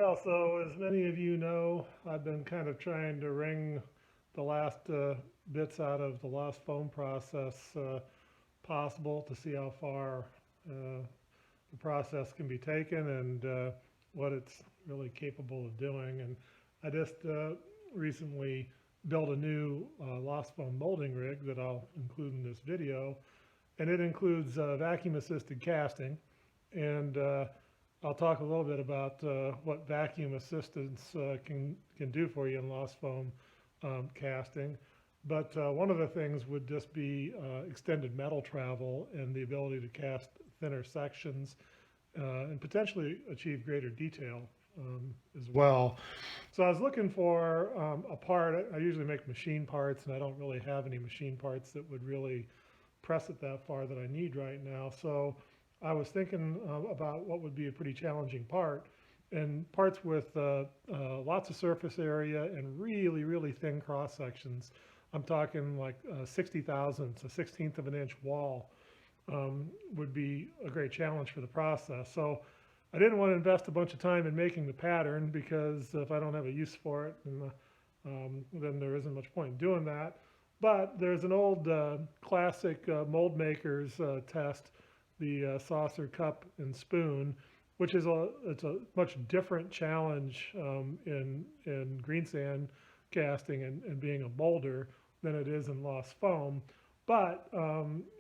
Well, so as many of you know, I've been kind of trying to wring the last bits out of the lost foam process possible to see how far the process can be taken and what it's really capable of doing. And I just recently built a new lost foam molding rig that I'll include in this video, and it includes vacuum assisted casting. And I'll talk a little bit about what vacuum assistance can do for you in lost foam casting. But one of the things would just be extended metal travel and the ability to cast thinner sections and potentially achieve greater detail as well. So I was looking for a part. I usually make machine parts, and I don't really have any machine parts that would really press it that far that I need right now. So I was thinking about what would be a pretty challenging part, and parts with lots of surface area and really, really thin cross sections. I'm talking like 60 thousandths, a 16th of an inch wall would be a great challenge for the process. So I didn't want to invest a bunch of time in making the pattern, because if I don't have a use for it, then there isn't much point in doing that. But there's an old classic mold maker's test, the saucer, cup, and spoon, which is it's a much different challenge in green sand casting and being a molder than it is in lost foam. But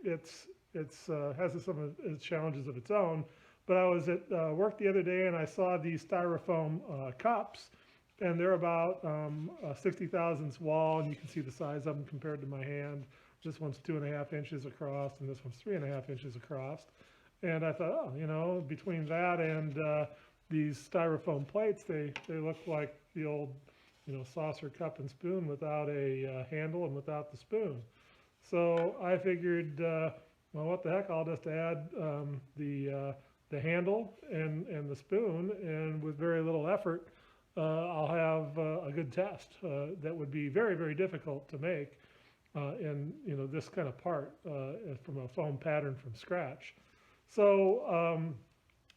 it's has some of its challenges of its own. But I was at work the other day and I saw these styrofoam cups, and they're about a 60 thousandths wall, and you can see the size of them compared to my hand. This one's 2.5 inches across, and this one's 3.5 inches across. And I thought, oh, between that and these styrofoam plates, they look like the old, saucer, cup, and spoon without a handle and without the spoon. So I figured, well, what the heck? I'll just add the handle and the spoon, and with very little effort, I'll have a good test that would be very, very difficult to make in this kind of part from a foam pattern from scratch. So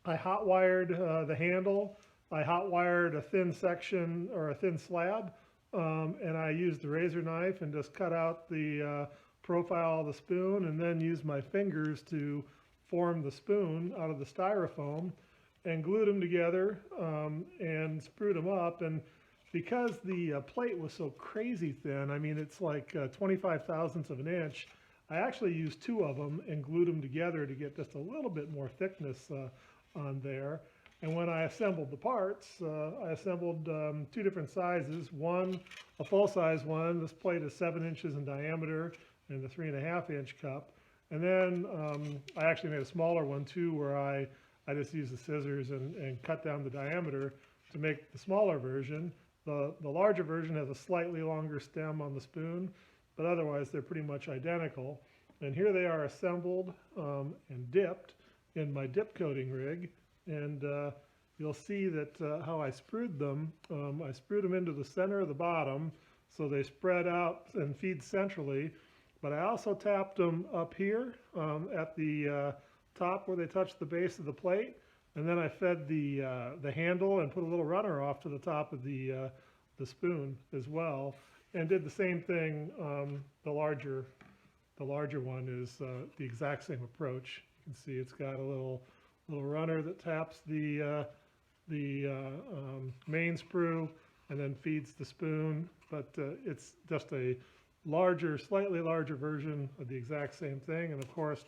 I hot wired the handle. I hot wired a thin section or a thin slab, and I used the razor knife and just cut out the profile of the spoon, and then used my fingers to form the spoon out of the styrofoam and glued them together and screwed them up. And because the plate was so crazy thin, I mean, it's like 25 thousandths of an inch, I actually used two of them and glued them together to get just a little bit more thickness on there. And when I assembled the parts, I assembled two different sizes. One, a full-size one. This plate is 7 inches in diameter and a 3.5 inch cup. And then I actually made a smaller one too, where I just used the scissors and cut down the diameter to make the smaller version. The larger version has a slightly longer stem on the spoon, but otherwise they're pretty much identical. And here they are assembled and dipped in my dip coating rig. And you'll see that how I sprued them. I sprued them into the center of the bottom, so they spread out and feed centrally. But I also tapped them up here at the top where they touch the base of the plate. And then I fed the handle and put a little runner off to the top of the spoon as well, and did the same thing. The larger one is the exact same approach. You can see it's got a little runner that taps the main sprue and then feeds the spoon. But it's just a slightly larger version of the exact same thing. And of course,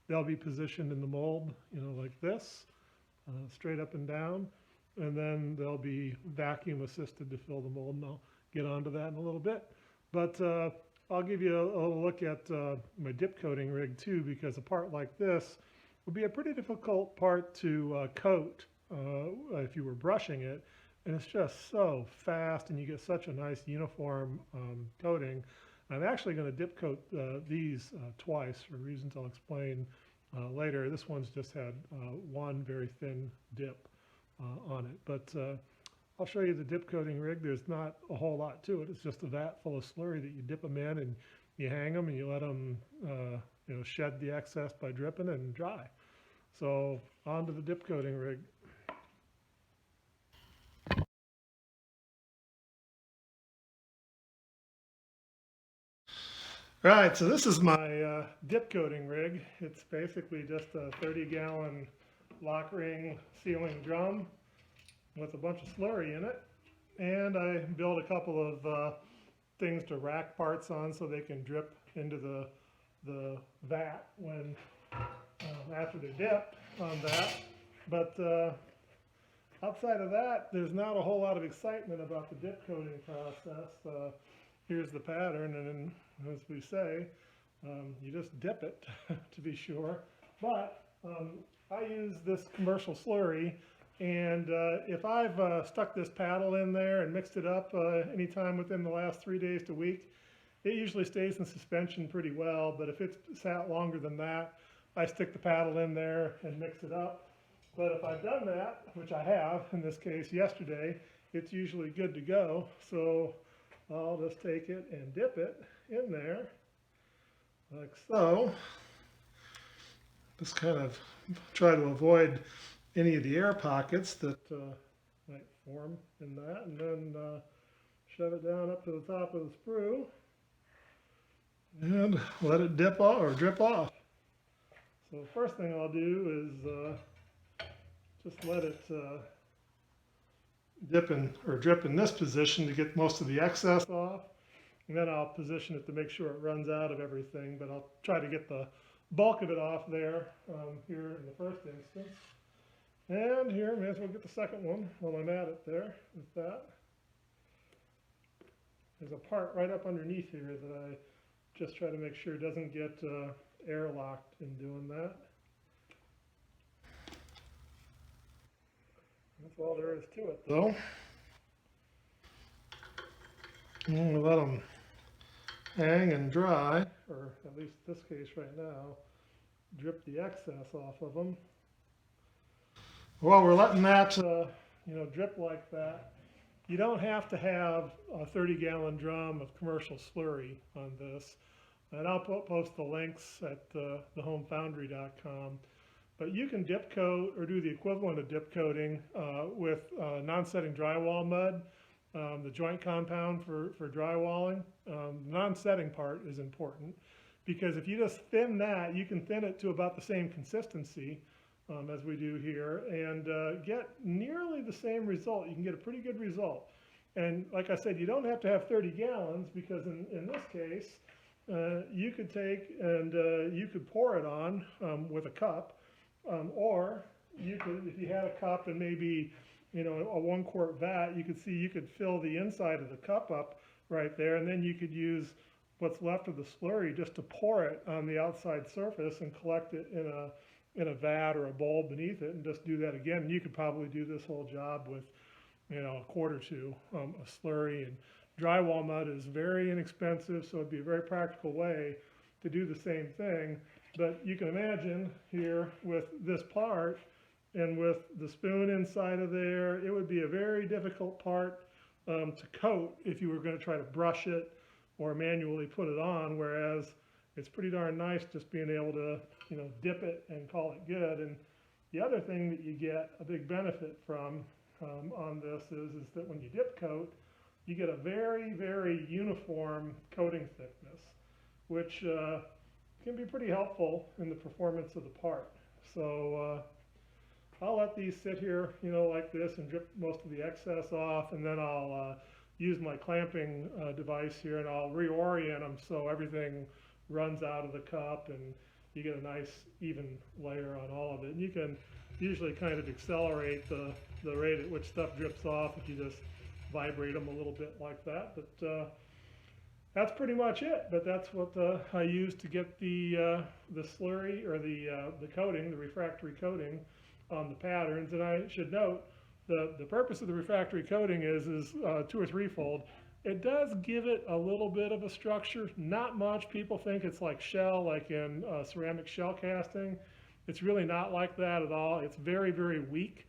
they'll be positioned in the mold, like this. Straight up and down, and then they'll be vacuum assisted to fill the mold, and I'll get onto that in a little bit. But I'll give you a little look at my dip coating rig too, because a part like this would be a pretty difficult part to coat if you were brushing it, and it's just so fast, and you get such a nice uniform coating. I'm actually going to dip coat these twice for reasons I'll explain later. This one's just had one very thin dip on it, but I'll show you the dip coating rig. There's not a whole lot to it. It's just a vat full of slurry that you dip them in, and you hang them, and you let them shed the excess by dripping and dry. So on to the dip coating rig. Right, so this is my dip coating rig. It's basically just a 30-gallon lock ring sealing drum with a bunch of slurry in it. And I built a couple of things to rack parts on so they can drip into the vat when after they're dipped on that. But outside of that, there's not a whole lot of excitement about the dip coating process. Here's the pattern, and as we say, you just dip it to be sure. But I use this commercial slurry, and if I've stuck this paddle in there and mixed it up anytime within the last 3 days to a week, it usually stays in suspension pretty well. But if it's sat longer than that, I stick the paddle in there and mix it up. But if I've done that, which I have in this case yesterday, it's usually good to go. So I'll just take it and dip it in there like so. Just kind of try to avoid any of the air pockets that might form in that, and then shove it down up to the top of the sprue and let it dip off or drip off. So the first thing I'll do is just let it dip in or drip in this position to get most of the excess off, and then I'll position it to make sure it runs out of everything, but I'll try to get the bulk of it off there here in the first instance. And here, may as well get the second one while I'm at it there with that. There's a part right up underneath here that I just try to make sure it doesn't get airlocked in doing that. That's all there is to it, though. I'm gonna let them hang and dry, or at least in this case right now, drip the excess off of them. While we're letting that, drip like that, you don't have to have a 30-gallon drum of commercial slurry on this. And I'll post the links at thehomefoundry.com. But you can dip coat or do the equivalent of dip coating with non-setting drywall mud, the joint compound for drywalling. The non-setting part is important because if you just thin that, you can thin it to about the same consistency as we do here and get nearly the same result. You can get a pretty good result. And like I said, you don't have to have 30 gallons because in this case, you could take and you could pour it on with a cup. Or you could, if you had a cup and maybe, a 1 quart vat, you could fill the inside of the cup up right there, and then you could use what's left of the slurry just to pour it on the outside surface and collect it in a vat or a bowl beneath it and just do that again. And you could probably do this whole job with, a quart or two of slurry. And drywall mud is very inexpensive, so it'd be a very practical way to do the same thing. But you can imagine here with this part and with the spoon inside of there, it would be a very difficult part to coat if you were going to try to brush it or manually put it on, whereas it's pretty darn nice just being able to, dip it and call it good. And the other thing that you get a big benefit from on this is that when you dip coat, you get a very, very uniform coating thickness, which can be pretty helpful in the performance of the part. So I'll let these sit here, like this and drip most of the excess off, and then I'll use my clamping device here and I'll reorient them so everything runs out of the cup and you get a nice even layer on all of it. And you can usually kind of accelerate the rate at which stuff drips off if you just vibrate them a little bit like that. But that's pretty much it. But that's what I use to get the slurry or the coating, the refractory coating on the patterns. And I should note the purpose of the refractory coating is 2 or 3-fold. It does give it a little bit of a structure, not much. People think it's like shell, like in ceramic shell casting. It's really not like that at all. It's very, very weak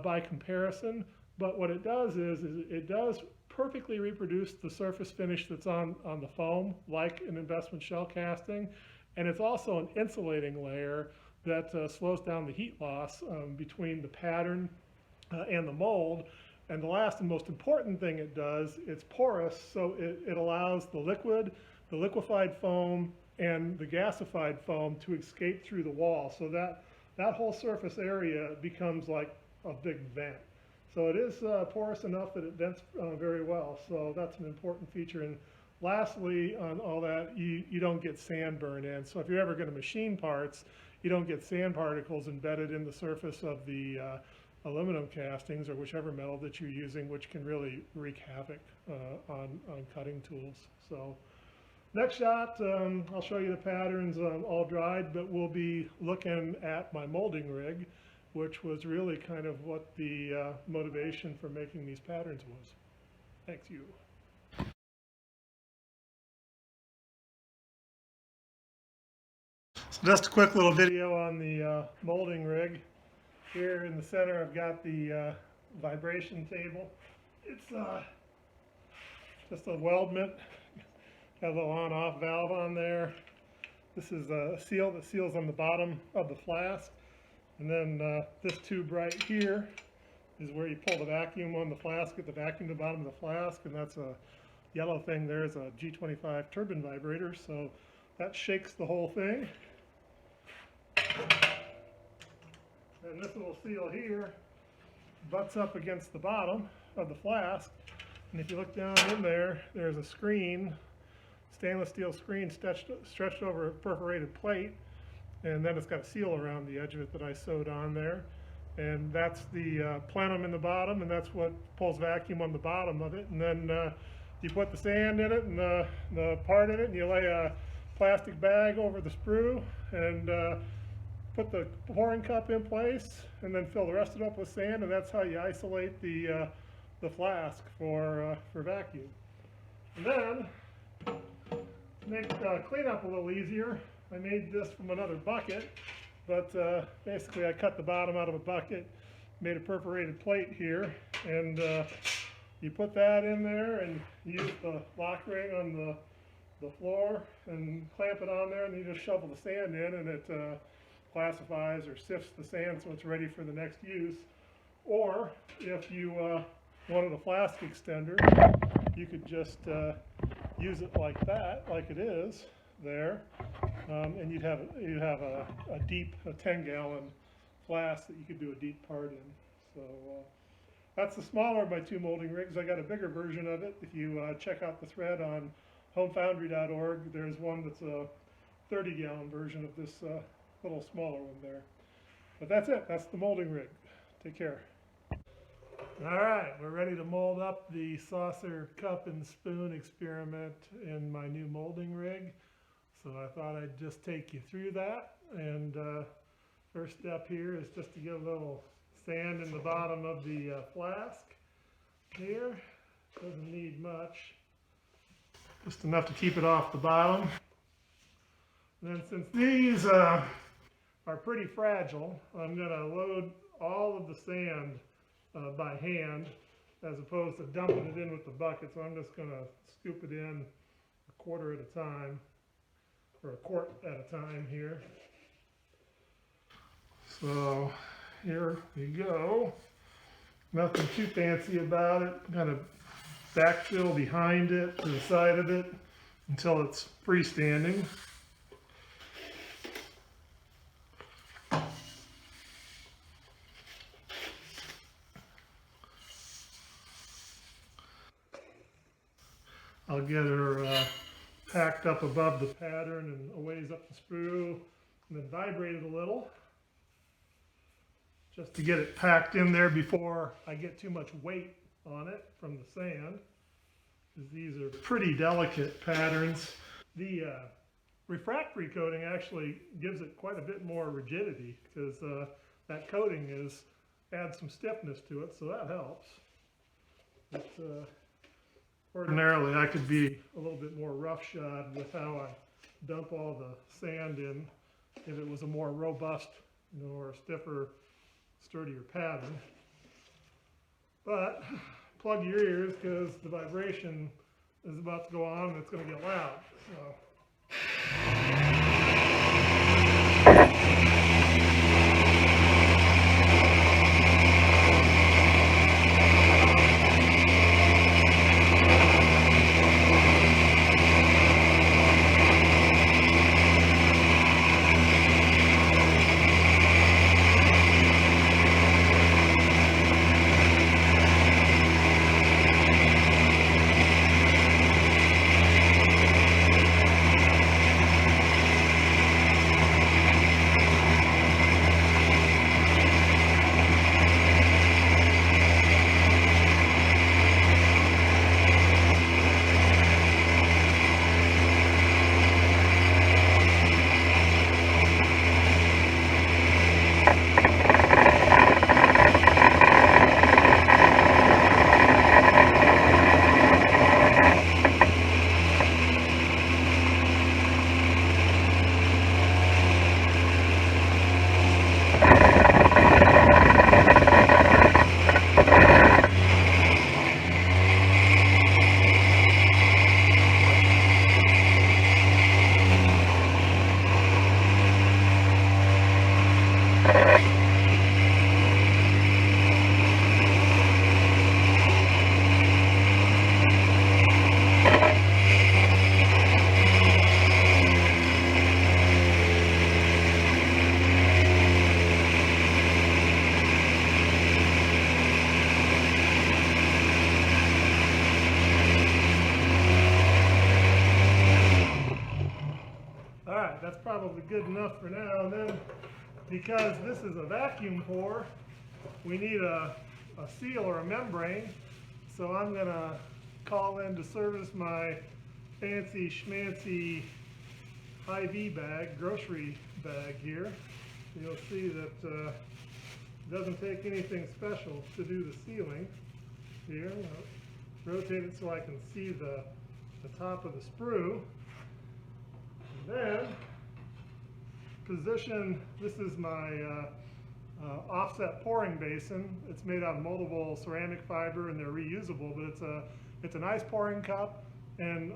by comparison. But what it does is it does perfectly reproduce the surface finish that's on the foam, like an investment shell casting. And it's also an insulating layer that slows down the heat loss between the pattern and the mold. And the last and most important thing it does, it's porous, so it allows the liquid the liquefied foam and the gasified foam to escape through the wall. So that whole surface area becomes like a big vent. So it is porous enough that it vents very well. So that's an important feature. And lastly, on all that, you don't get sand burn in. So if you're ever going to machine parts, you don't get sand particles embedded in the surface of the aluminum castings or whichever metal that you're using, which can really wreak havoc on cutting tools. So next shot, I'll show you the patterns all dried, but we'll be looking at my molding rig, which was really kind of what the motivation for making these patterns was. Thanks, you. So just a quick little video on the molding rig. Here in the center I've got the vibration table. It's just a weldment. Got a little on-off valve on there. This is a seal that seals on the bottom of the flask. And then this tube right here is where you pull the vacuum on the flask at the vacuum to the bottom of the flask. And that's a yellow thing there is a G25 turbine vibrator. So that shakes the whole thing. And this little seal here butts up against the bottom of the flask. And if you look down in there, there's a screen, stainless steel screen stretched over a perforated plate. And then it's got a seal around the edge of it that I sewed on there. And that's the plenum in the bottom, and that's what pulls vacuum on the bottom of it. And then you put the sand in it and the part in it, and you lay a plastic bag over the sprue and put the pouring cup in place, and then fill the rest of it up with sand, and that's how you isolate the flask for vacuum. And then, to make cleanup a little easier, I made this from another bucket, but basically I cut the bottom out of a bucket, made a perforated plate here, and you put that in there and use the lock ring on the floor and clamp it on there, and you just shovel the sand in, and it classifies or sifts the sand so it's ready for the next use. Or if you wanted a flask extender, you could just use it like that, like it is there, and you'd have a deep, 10-gallon flask that you could do a deep part in. So that's the smaller of my two molding rigs. I got a bigger version of it. If you check out the thread on homefoundry.org, there's one that's a 30-gallon version of this little smaller one there. But that's it. That's the molding rig. Take care. All right, we're ready to mold up the saucer, cup, and spoon experiment in my new molding rig. So I thought I'd just take you through that. And first step here is just to get a little sand in the bottom of the flask here. Doesn't need much. Just enough to keep it off the bottom. And then since these are pretty fragile, I'm going to load all of the sand by hand as opposed to dumping it in with the bucket. So I'm just going to scoop it in a quarter at a time, or a quart at a time here. So here we go. Nothing too fancy about it. Kind of backfill behind it to the side of it until it's freestanding. I'll get her packed up above the pattern and a ways up the sprue, and then vibrate it a little just to get it packed in there before I get too much weight on it from the sand, because these are pretty delicate patterns. The refractory coating actually gives it quite a bit more rigidity, because that coating adds some stiffness to it, so that helps. But, ordinarily, I could be a little bit more roughshod with how I dump all the sand in if it was a more robust, or a stiffer, sturdier pattern. But plug your ears, because the vibration is about to go on and it's going to get loud. So. probably good enough for now. And then, because this is a vacuum pour, we need a seal or a membrane. So I'm going to call in to service my fancy schmancy IV bag, grocery bag here. You'll see that it doesn't take anything special to do the sealing here. I'll rotate it so I can see the top of the sprue. And then position, this is my offset pouring basin. It's made out of moldable ceramic fiber and they're reusable, but it's an ice pouring cup, and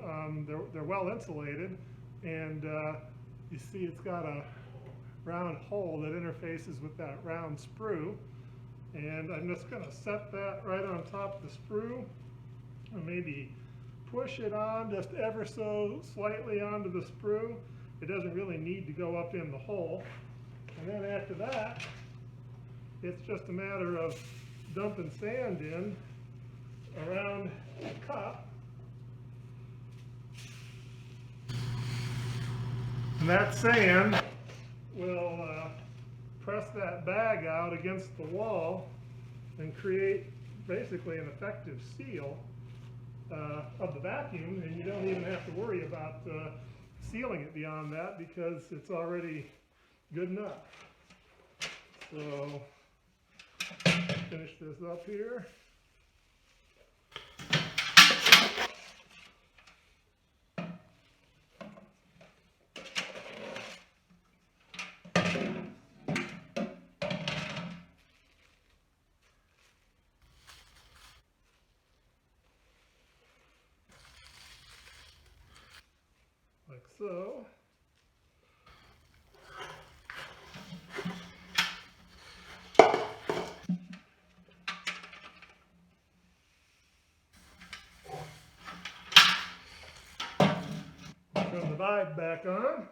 they're well insulated, and you see it's got a round hole that interfaces with that round sprue, and I'm just going to set that right on top of the sprue and maybe push it on just ever so slightly onto the sprue. It doesn't really need to go up in the hole. And then after that, it's just a matter of dumping sand in around the cup. And that sand will press that bag out against the wall and create basically an effective seal of the vacuum, and you don't even have to worry about sealing it beyond that because it's already good enough. So finish this up here. Like so. Turn the vibe back on.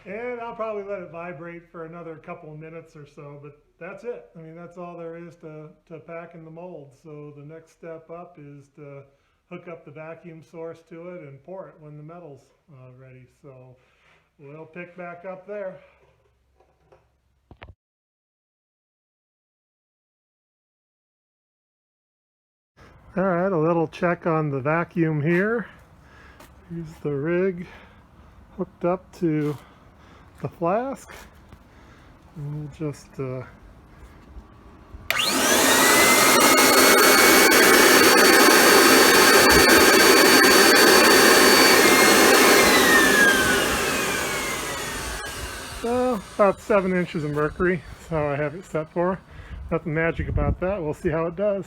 And I'll probably let it vibrate for another couple of minutes or so, but that's it. I mean, that's all there is to packing the mold. So the next step up is to hook up the vacuum source to it and pour it when the metal's ready. So we'll pick back up there. All right, a little check on the vacuum here. Here's the rig hooked up to the flask. And we'll just about 7 inches of mercury. That's how I have it set for. Nothing magic about that. We'll see how it does.